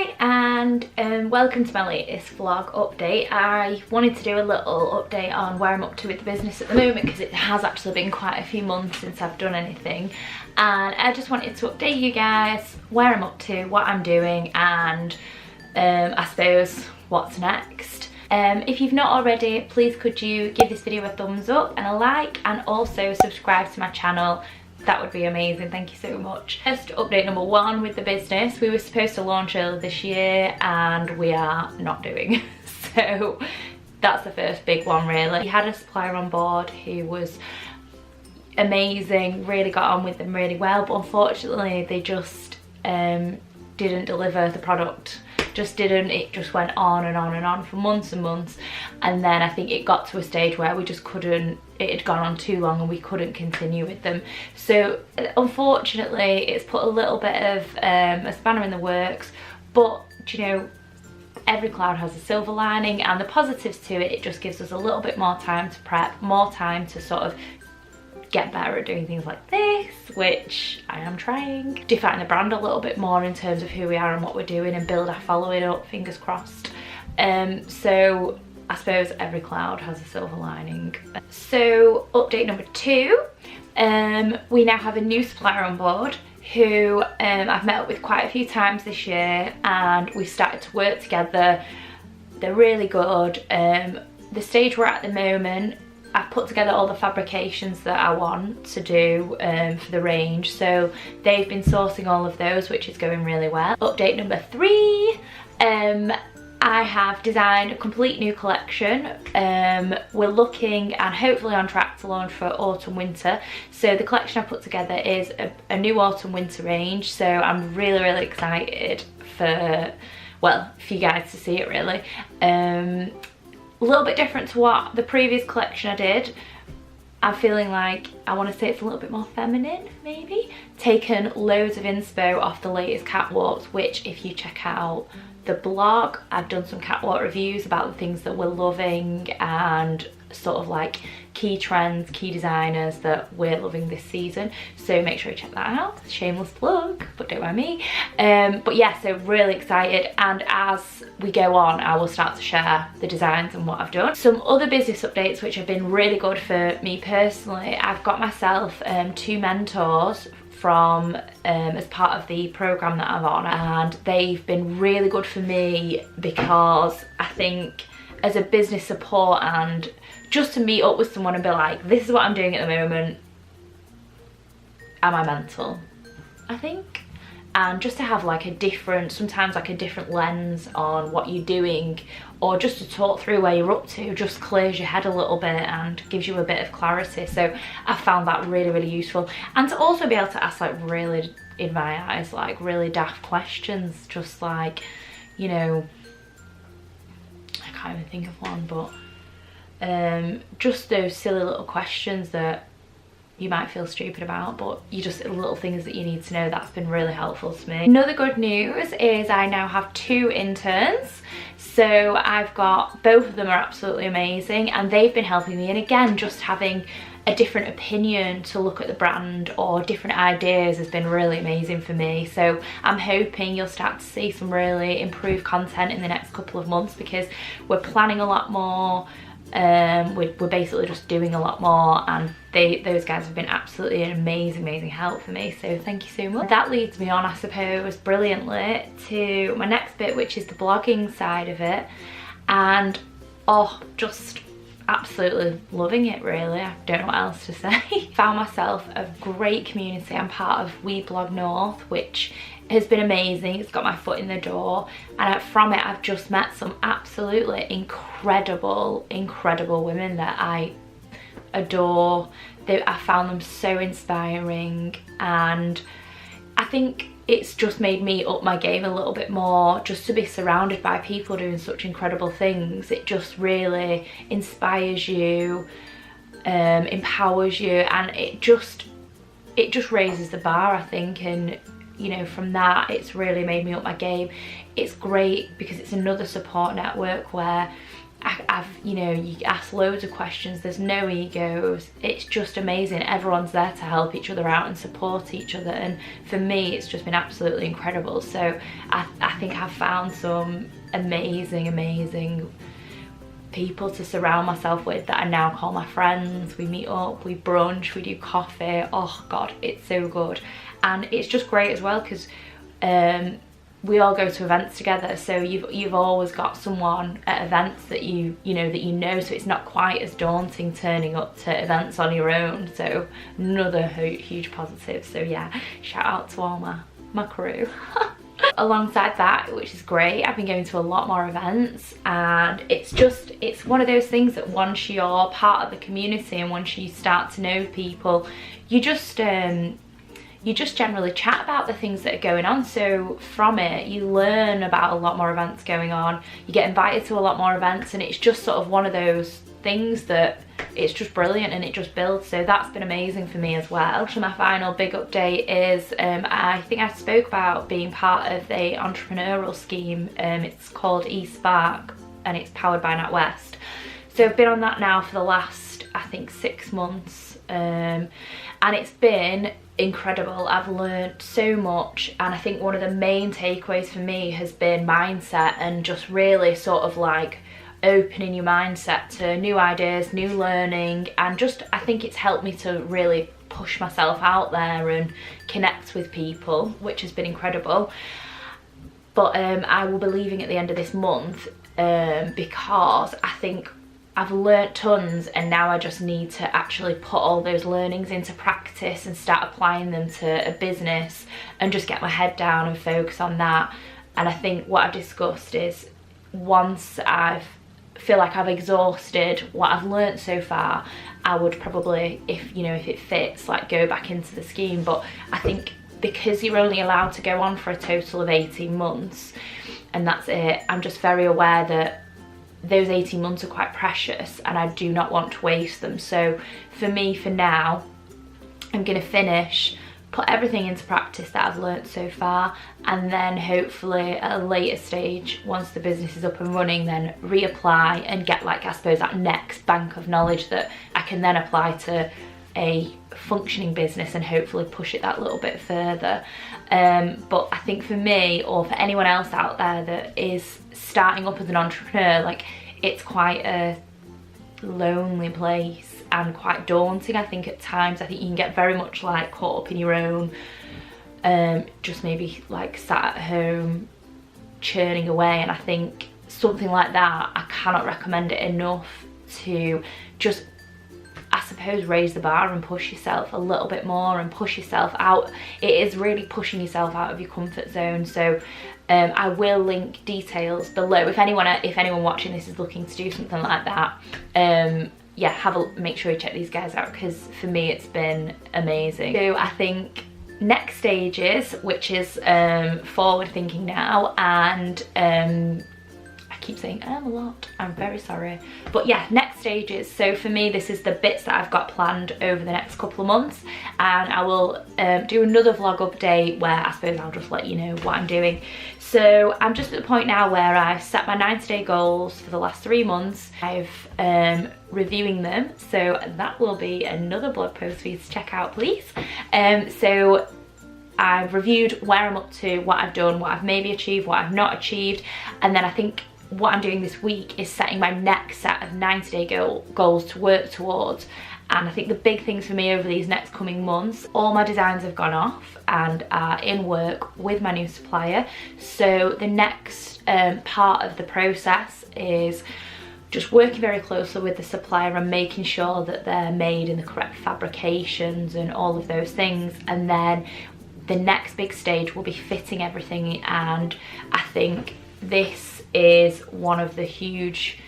Hi and welcome to my latest vlog update. I wanted to do a little update on where I'm up to with the business at the moment because it has actually been quite a few months since I've done anything, and I just wanted to update you guys where I'm up to, what I'm doing, and I suppose what's next. If you've not already, please could you give this video a thumbs up and a like, and also subscribe to my channel. That would be amazing, thank you so much. Just update number one with the business. We were supposed to launch earlier this year and we are not doing. So that's the first big one really. We had a supplier on board who was amazing, really got on with them really well, but unfortunately they just didn't deliver the product. Just didn't. It just went on and on and on for months and months, and then I think it got to a stage where we just couldn't, it had gone on too long and we couldn't continue with them. So unfortunately it's put a little bit of a spanner in the works, but you know, every cloud has a silver lining, and the positives to it, it just gives us a little bit more time to prep, more time to sort of get better at doing things like this, which I am trying. Define the brand a little bit more in terms of who we are and what we're doing, and build our following up, fingers crossed. So I suppose every cloud has a silver lining. So update number two, we now have a new supplier on board who I've met up with quite a few times this year, and we've started to work together. They're really good. The stage we're at the moment, I've put together all the fabrications that I want to do for the range, so they've been sourcing all of those, which is going really well. Update number three, I have designed a complete new collection. We're looking and hopefully on track to launch for autumn winter. So the collection I put together is a new autumn winter range, so I'm really excited for, well, for you guys to see it really. A little bit different to what the previous collection I did. I'm feeling like, I want to say it's a little bit more feminine maybe. Taken loads of inspo off the latest catwalks, which if you check out the blog, I've done some catwalk reviews about the things that we're loving and sort of like key trends, key designers that we're loving this season, so make sure you check that out. Shameless plug, but don't mind me. But yeah, so really excited, and as we go on I will start to share the designs and what I've done. Some other business updates which have been really good for me personally. I've got myself 2 mentors from as part of the program that I'm on, and they've been really good for me because I think as a business support, and just to meet up with someone and be like, this is what I'm doing at the moment, am I mental, I think, and just to have like a different, sometimes like a different lens on what you're doing, or just to talk through where you're up to, just clears your head a little bit and gives you a bit of clarity. So I found that really useful, and to also be able to ask like really, in my eyes, like really daft questions, just like, you know, I can't even think of one, but just those silly little questions that you might feel stupid about, but you just little things that you need to know. That's been really helpful to me. Another good news is I now have 2 interns. So I've got, both of them are absolutely amazing, and they've been helping me, and again, just having a different opinion to look at the brand or different ideas has been really amazing for me. So I'm hoping you'll start to see some really improved content in the next couple of months, because we're planning a lot more. We're basically just doing a lot more, and those guys have been absolutely an amazing help for me, so thank you so much. That leads me on, I suppose, brilliantly to my next bit, which is the blogging side of it, and oh, just absolutely loving it really. I don't know what else to say. Found myself a great community. I'm part of We Blog North, which has been amazing. It's got my foot in the door, and from it I've just met some absolutely incredible women that I adore. I found them so inspiring, and I think it's just made me up my game a little bit more, just to be surrounded by people doing such incredible things. It just really inspires you, empowers you, and it just raises the bar, I think. And you know, from that, it's really made me up my game. It's great because it's another support network where you know, you ask loads of questions, there's no egos, it's just amazing. Everyone's there to help each other out and support each other, and for me it's just been absolutely incredible. So I think I've found some amazing people to surround myself with that I now call my friends. We meet up, we brunch, we do coffee. Oh god, it's so good. And it's just great as well because we all go to events together, so you've always got someone at events that you know, so it's not quite as daunting turning up to events on your own. So another huge positive. So yeah, shout out to all my crew. Alongside that, which is great, I've been going to a lot more events, and it's one of those things that once you're part of the community and once you start to know people, you just generally chat about the things that are going on. So from it, you learn about a lot more events going on, you get invited to a lot more events, and it's just sort of one of those things that it's just brilliant and it just builds. So that's been amazing for me as well. So my final big update is I think I spoke about being part of the entrepreneurial scheme. It's called Espark and it's powered by Natwest. So I've been on that now for the last, I think, 6 months, and it's been incredible. I've learned so much, and I think one of the main takeaways for me has been mindset, and just really sort of like opening your mindset to new ideas, new learning, and just I think it's helped me to really push myself out there and connect with people, which has been incredible. But I will be leaving at the end of this month because I think I've learnt tons, and now I just need to actually put all those learnings into practice and start applying them to a business and just get my head down and focus on that. And I think what I've discussed is, once I feel like I've exhausted what I've learnt so far, I would probably, if it fits, like go back into the scheme. But I think because you're only allowed to go on for a total of 18 months and that's it, I'm just very aware that those 18 months are quite precious and I do not want to waste them. So for me, for now, I'm going to finish, put everything into practice that I've learnt so far, and then hopefully at a later stage, once the business is up and running, then reapply and get, like, I suppose, that next bank of knowledge that I can then apply to a functioning business and hopefully push it that little bit further. But I think for me, or for anyone else out there that is starting up as an entrepreneur, like, it's quite a lonely place and quite daunting. I think at times, I think you can get very much like caught up in your own, just maybe like sat at home churning away. And I think something like that, I cannot recommend it enough to just, I suppose, raise the bar and push yourself a little bit more and push yourself out. It is really pushing yourself out of your comfort zone. So I will link details below if anyone watching this is looking to do something like that. Yeah, make sure you check these guys out, because for me it's been amazing. So I think next stages, which is forward thinking now, and I keep saying a lot, I'm very sorry, but yeah, next stages. So for me, this is the bits that I've got planned over the next couple of months, and I will do another vlog update where I suppose I'll just let you know what I'm doing. So I'm just at the point now where I've set my 90-day goals for the last 3 months. I've reviewing them, so that will be another blog post for you to check out, please. So I've reviewed where I'm up to, what I've done, what I've maybe achieved, what I've not achieved, and then I think what I'm doing this week is setting my next set of 90-day goals to work towards. And I think the big things for me over these next coming months, all my designs have gone off and are in work with my new supplier. So the next part of the process is just working very closely with the supplier and making sure that they're made in the correct fabrications and all of those things. And then the next big stage will be fitting everything, and I think this is one of the huge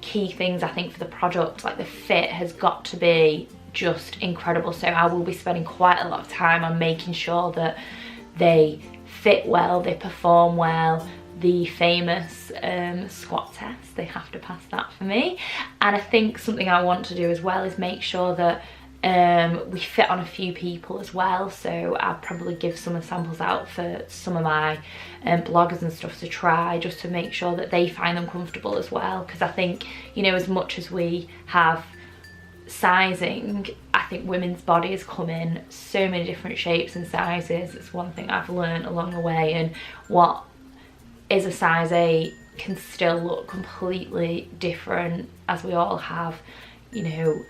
key things, I think, for the product. Like, the fit has got to be just incredible, so I will be spending quite a lot of time on making sure that they fit well, they perform well. The famous squat test, they have to pass that for me. And I think something I want to do as well is make sure that We fit on a few people as well, so I'll probably give some samples out for some of my bloggers and stuff to try, just to make sure that they find them comfortable as well, because I think, you know, as much as we have sizing, I think women's bodies come in so many different shapes and sizes. It's one thing I've learned along the way, and what is a size 8 can still look completely different, as we all have, you know,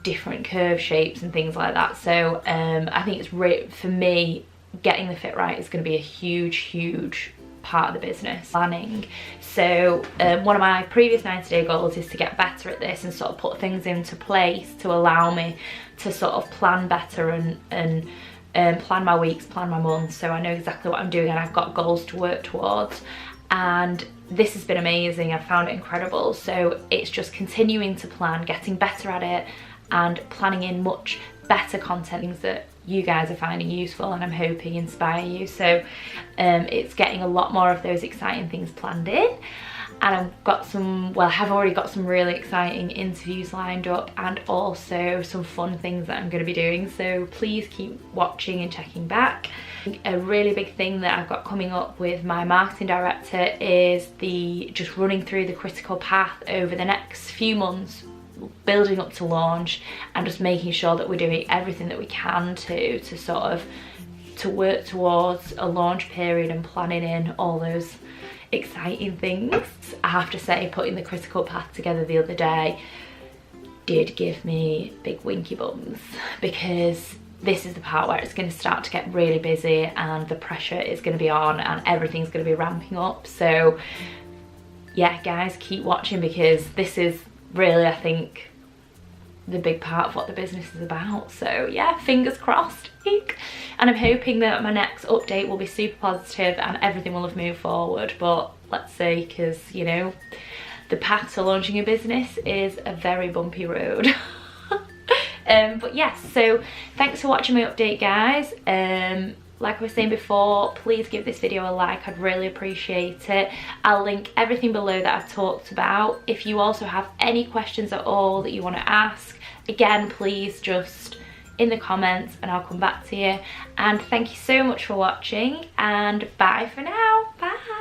different curve shapes and things like that. So I think it's for me, getting the fit right is going to be a huge part of the business. Planning. So one of my previous 90-day goals is to get better at this and sort of put things into place to allow me to sort of plan better and plan my weeks, plan my months, so I know exactly what I'm doing and I've got goals to work towards. And this has been amazing. I've found it incredible. So it's just continuing to plan, getting better at it, and planning in much better content, things that you guys are finding useful and I'm hoping inspire you. So it's getting a lot more of those exciting things planned in, and I've got some, well, I have already got some really exciting interviews lined up, and also some fun things that I'm going to be doing, so please keep watching and checking back. A really big thing that I've got coming up with my marketing director is just running through the critical path over the next few months, building up to launch, and just making sure that we're doing everything that we can to sort of work towards a launch period and planning in all those exciting things. I have to say, putting the critical path together the other day did give me big winky bums, because this is the part where it's going to start to get really busy and the pressure is going to be on and everything's going to be ramping up. So yeah, guys, keep watching, because this is really, I think, the big part of what the business is about. So yeah, fingers crossed. And I'm hoping that my next update will be super positive and everything will have moved forward, but let's see, because, you know, the path to launching a business is a very bumpy road. But yes, so thanks for watching my update, guys. Like I was saying before, please give this video a like, I'd really appreciate it. I'll link everything below that I've talked about. If you also have any questions at all that you want to ask, again, please just in the comments and I'll come back to you. And thank you so much for watching, and bye for now. Bye.